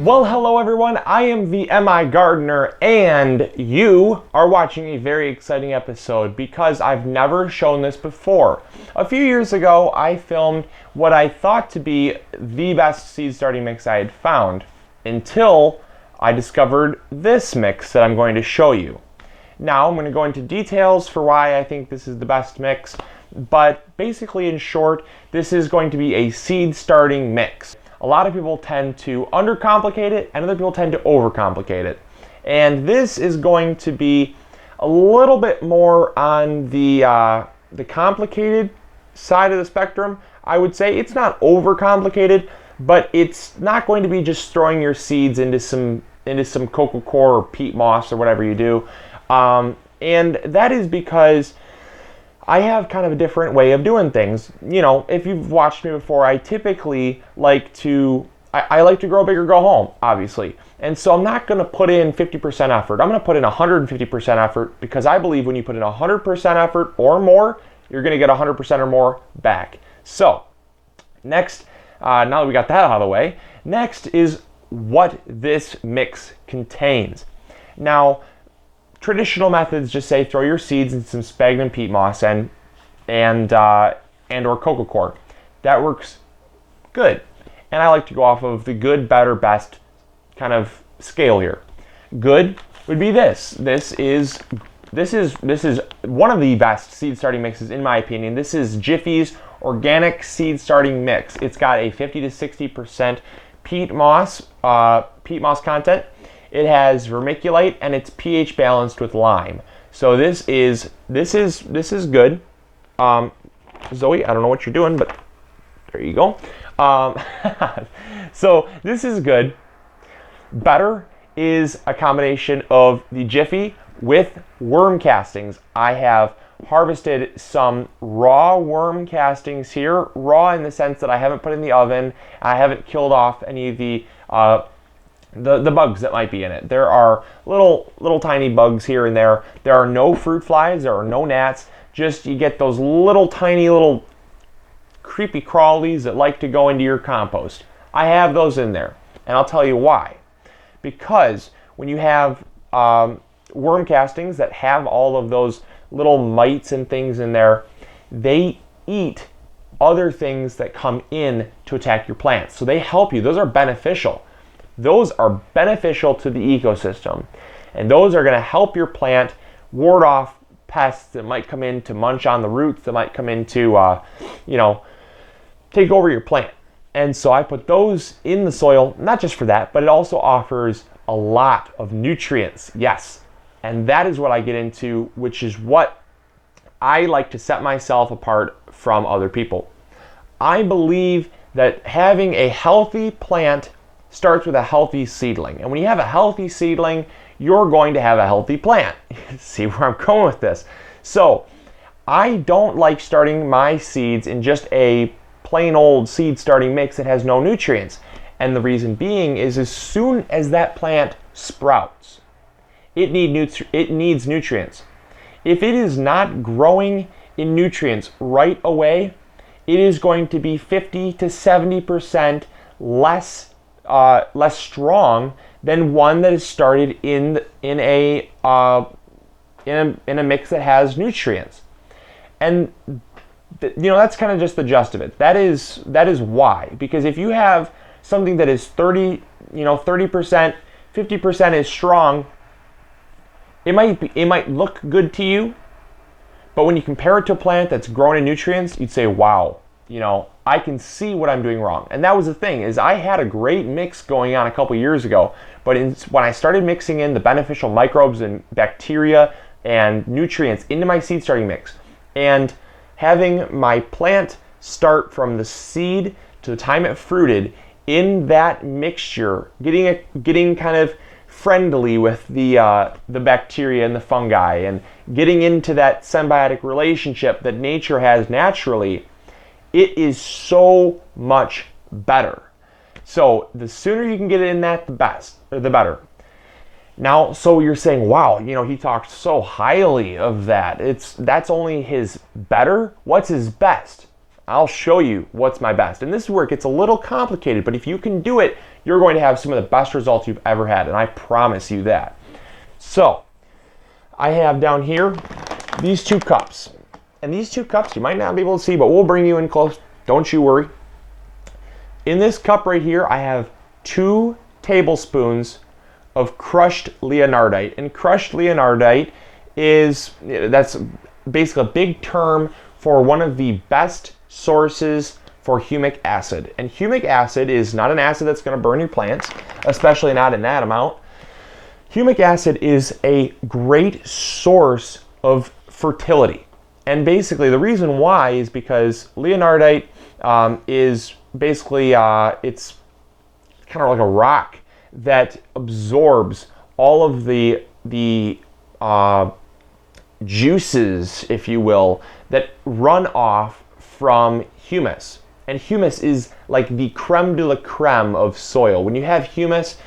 Well, hello everyone, I am the MIgardener, and you are watching a very exciting episode because I've never shown this before. A few years ago, I filmed what I thought to be the best seed starting mix I had found until I discovered this mix that I'm going to show you. Now, I'm going to go into details for why I think this is the best mix, but basically, in short, this is going to be a seed starting mix. A lot of people tend to undercomplicate it, and other people tend to overcomplicate it. And this is going to be a little bit more on the complicated side of the spectrum. I would say it's not overcomplicated, but it's not going to be just throwing your seeds into some coco coir or peat moss or whatever you do. And that is because I have kind of a different way of doing things. You know, if you've watched me before, I typically like to, I like to grow big or go home, obviously. And so I'm not going to put in 50% effort. I'm going to put in 150% effort because I believe when you put in 100% effort or more, you're going to get 100% or more back. So next, now that we got that out of the way, next is what this mix contains. Now, traditional methods just say throw your seeds in some sphagnum peat moss and or coco coir. That works good. And I like to go off of the good, better, best kind of scale here. Good would be this. This is one of the best seed starting mixes in my opinion. This is Jiffy's organic seed starting mix. It's got a 50 to 60% peat moss content. It has vermiculite and it's pH balanced with lime. So this is good. Zoe, I don't know what you're doing, but there you go. So this is good. Better is a combination of the Jiffy with worm castings. I have harvested some raw worm castings here. Raw in the sense that I haven't put in the oven. I haven't killed off any of the bugs that might be in it. There are little tiny bugs here and there. There are no fruit flies, there are no gnats. Just you get those tiny little creepy crawlies that like to go into your compost. I have those in there, and I'll tell you why. Because when you have worm castings that have all of those little mites and things in there, they eat other things that come in to attack your plants. So they help you. Those are beneficial. Those are beneficial to the ecosystem, and those are going to help your plant ward off pests that might come in to munch on the roots, that might come in to, take over your plant. And so I put those in the soil, not just for that, but it also offers a lot of nutrients. Yes, and that is what I get into, which is what I like to set myself apart from other people. I believe that having a healthy plant starts with a healthy seedling. And when you have a healthy seedling, you're going to have a healthy plant. See where I'm going with this? So I don't like starting my seeds in just a plain old seed starting mix that has no nutrients. And the reason being is as soon as that plant sprouts, it needs nutrients. If it is not growing in nutrients right away, it is going to be 50 to 70% less strong than one that is started in a mix that has nutrients. And that's kind of just the gist of it. That is why. Because if you have something that is 30%, 50% is strong, it might look good to you, but when you compare it to a plant that's grown in nutrients, you'd say, wow, I can see what I'm doing wrong. And that was the thing, is I had a great mix going on a couple years ago, but when I started mixing in the beneficial microbes and bacteria and nutrients into my seed starting mix, and having my plant start from the seed to the time it fruited in that mixture, getting kind of friendly with the bacteria and the fungi, and getting into that symbiotic relationship that nature has naturally, it is so much better. So the sooner you can get it in that, the better. Now, so you're saying, wow, he talked so highly of that. That's only his better. What's his best? I'll show you what's my best. And this is where it gets a little complicated, but if you can do it, you're going to have some of the best results you've ever had, and I promise you that. So, I have down here these 2 cups. And these 2 cups, you might not be able to see, but we'll bring you in close. Don't you worry. In this cup right here, I have 2 tablespoons of crushed leonardite. And crushed leonardite that's basically a big term for one of the best sources for humic acid. And humic acid is not an acid that's going to burn your plants, especially not in that amount. Humic acid is a great source of fertility. And basically the reason why is because leonardite is basically, it's kind of like a rock that absorbs all of the juices, if you will, that run off from humus. And humus is like the creme de la creme of soil. When you have humus,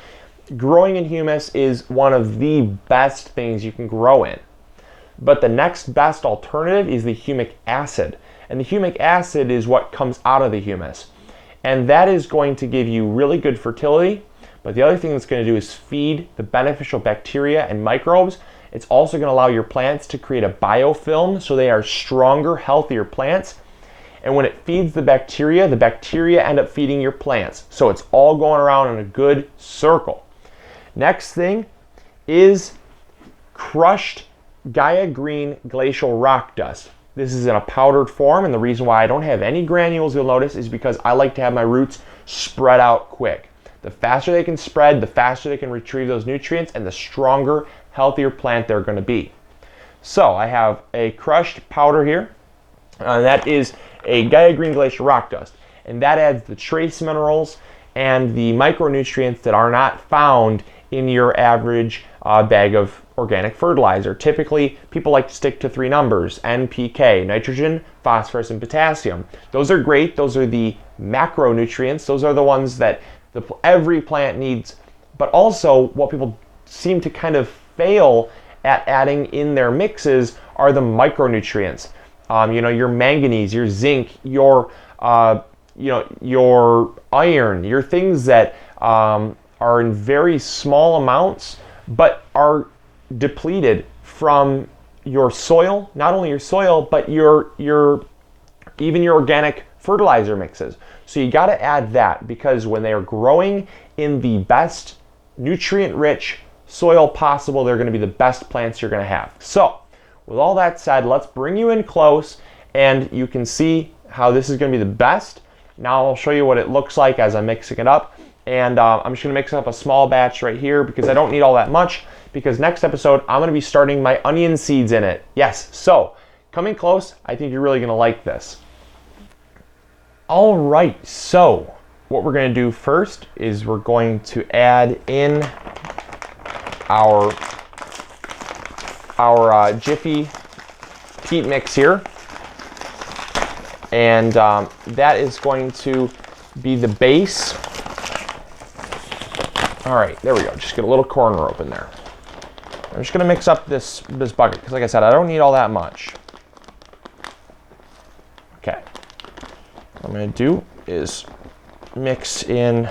growing in humus is one of the best things you can grow in. But the next best alternative is the humic acid. And the humic acid is what comes out of the humus. And that is going to give you really good fertility. But the other thing that's going to do is feed the beneficial bacteria and microbes. It's also going to allow your plants to create a biofilm so they are stronger, healthier plants. And when it feeds the bacteria end up feeding your plants. So it's all going around in a good circle. Next thing is crushed Gaia Green glacial rock dust. This is in a powdered form, and the reason why I don't have any granules, you'll notice, is because I like to have my roots spread out quick. The faster they can spread, the faster they can retrieve those nutrients, and the stronger, healthier plant they're going to be. So I have a crushed powder here, and that is a Gaia Green glacial rock dust, and that adds the trace minerals and the micronutrients that are not found in your average bag of organic fertilizer. Typically, people like to stick to 3 numbers: NPK, nitrogen, phosphorus, and potassium. Those are great. Those are the macronutrients. Those are the ones that every plant needs. But also, what people seem to kind of fail at adding in their mixes are the micronutrients. Your manganese, your zinc, your iron, your things that are in very small amounts, but are depleted from your soil. Not only your soil, but even your organic fertilizer mixes. So you got to add that, because when they are growing in the best nutrient-rich soil possible, they're going to be the best plants you're going to have. So with all that said, let's bring you in close, and you can see how this is going to be the best. Now I'll show you what it looks like as I'm mixing it up. And I'm just going to mix up a small batch right here because I don't need all that much, because next episode I'm going to be starting my onion seeds in it. Yes, so coming close, I think you're really going to like this. All right, so what we're going to do first is we're going to add in our Jiffy peat mix here. And that is going to be the base. All right, there we go. Just get a little corner open there. I'm just gonna mix up this bucket, because like I said, I don't need all that much. Okay. What I'm gonna do is mix in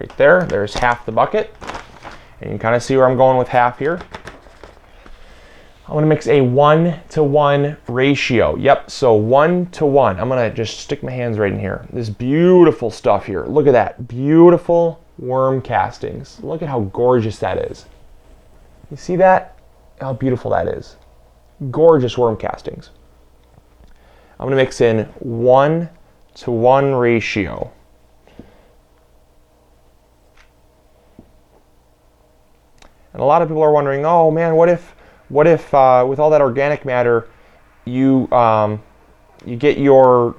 right there. There's half the bucket. And you can kind of see where I'm going with half here. I'm gonna mix a 1-to-1 ratio. Yep, so 1-to-1. I'm gonna just stick my hands right in here. This beautiful stuff here. Look at that, beautiful worm castings. Look at how gorgeous that is. You see that? How beautiful that is. Gorgeous worm castings. I'm gonna mix in 1-to-1 ratio. And a lot of people are wondering, oh man, what if with all that organic matter, you get your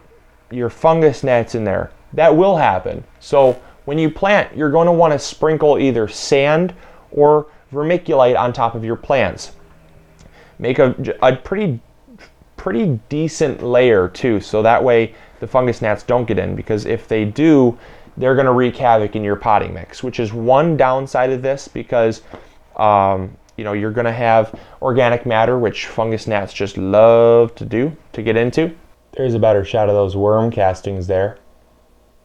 fungus gnats in there? That will happen. So when you plant, you're going to want to sprinkle either sand or vermiculite on top of your plants. Make a pretty decent layer too, so that way the fungus gnats don't get in, because if they do, they're going to wreak havoc in your potting mix, which is one downside of this, because you're going to have organic matter, which fungus gnats just love to get into. There's a better shot of those worm castings there.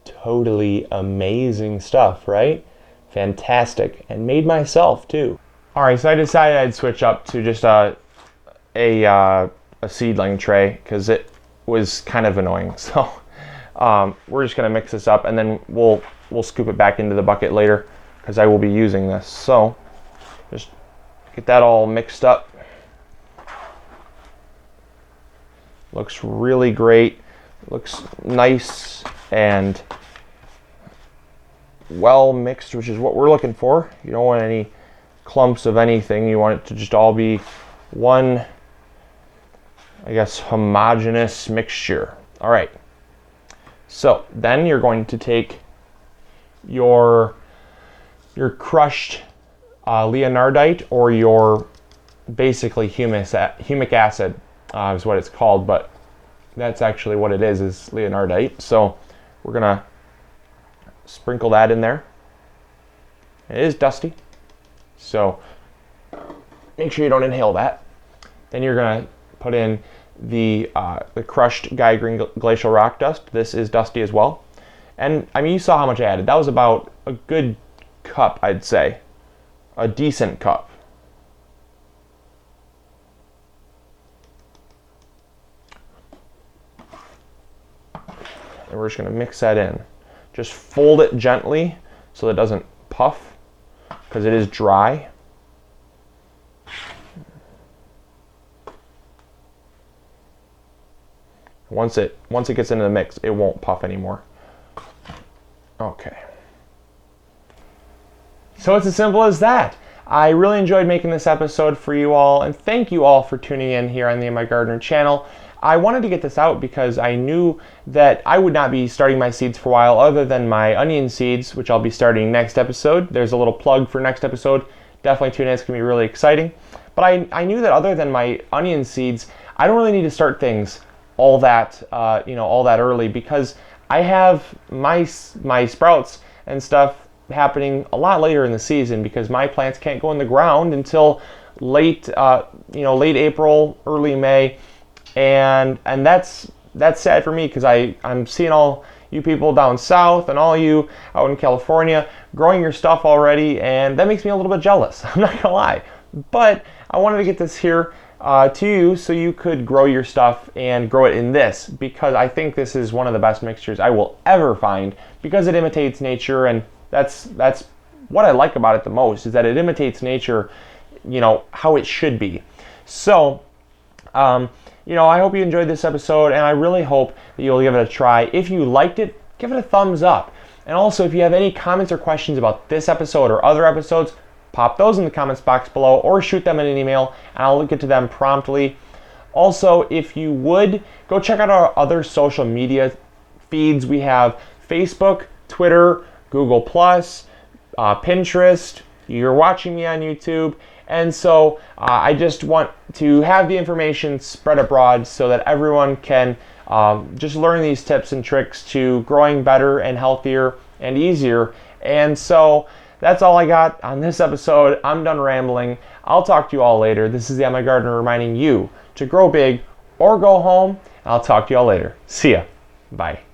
Totally amazing stuff, right? Fantastic. And made myself too. All right, so I decided I'd switch up to just a seedling tray because it was kind of annoying. So we're just gonna mix this up, and then we'll scoop it back into the bucket later because I will be using this. So just get that all mixed up. Looks really great. Looks nice and well mixed, which is what we're looking for. You don't want any clumps of anything. You want it to just all be one, I guess, homogeneous mixture. All right. So then you're going to take your crushed leonardite, or your basically humic acid is what it's called, but that's actually what it is leonardite. So we're gonna sprinkle that in there. It is dusty, so make sure you don't inhale that. Then you're gonna put in the crushed Geyser glacial rock dust. This is dusty as well. And I mean, you saw how much I added. That was about a good cup, I'd say. A decent cup. And we're just gonna mix that in. Just fold it gently so it doesn't puff, because it is dry. Once it gets into the mix, it won't puff anymore. Okay. So it's as simple as that. I really enjoyed making this episode for you all, and thank you all for tuning in here on the MIgardener channel. I wanted to get this out because I knew that I would not be starting my seeds for a while other than my onion seeds, which I'll be starting next episode. There's a little plug for next episode. Definitely tune in, it's gonna be really exciting. But I knew that other than my onion seeds, I don't really need to start things all that all that early, because I have my sprouts and stuff happening a lot later in the season, because my plants can't go in the ground until late April, early May, and that's sad for me, because I'm seeing all you people down south and all you out in California growing your stuff already, and that makes me a little bit jealous. I'm not gonna lie, but I wanted to get this here to you so you could grow your stuff and grow it in this, because I think this is one of the best mixtures I will ever find, because it imitates nature, and that's what I like about it the most, is that it imitates nature, how it should be. So I hope you enjoyed this episode, and I really hope that you'll give it a try. If you liked it, give it a thumbs up. And also, if you have any comments or questions about this episode or other episodes, pop those in the comments box below, or shoot them in an email, and I'll get to them promptly. Also, if you would, go check out our other social media feeds. We have Facebook, Twitter, Google+, Pinterest. You're watching me on YouTube. And so I just want to have the information spread abroad so that everyone can just learn these tips and tricks to growing better and healthier and easier. And so that's all I got on this episode. I'm done rambling. I'll talk to you all later. This is the MIgardener reminding you to grow big or go home. I'll talk to you all later. See ya. Bye.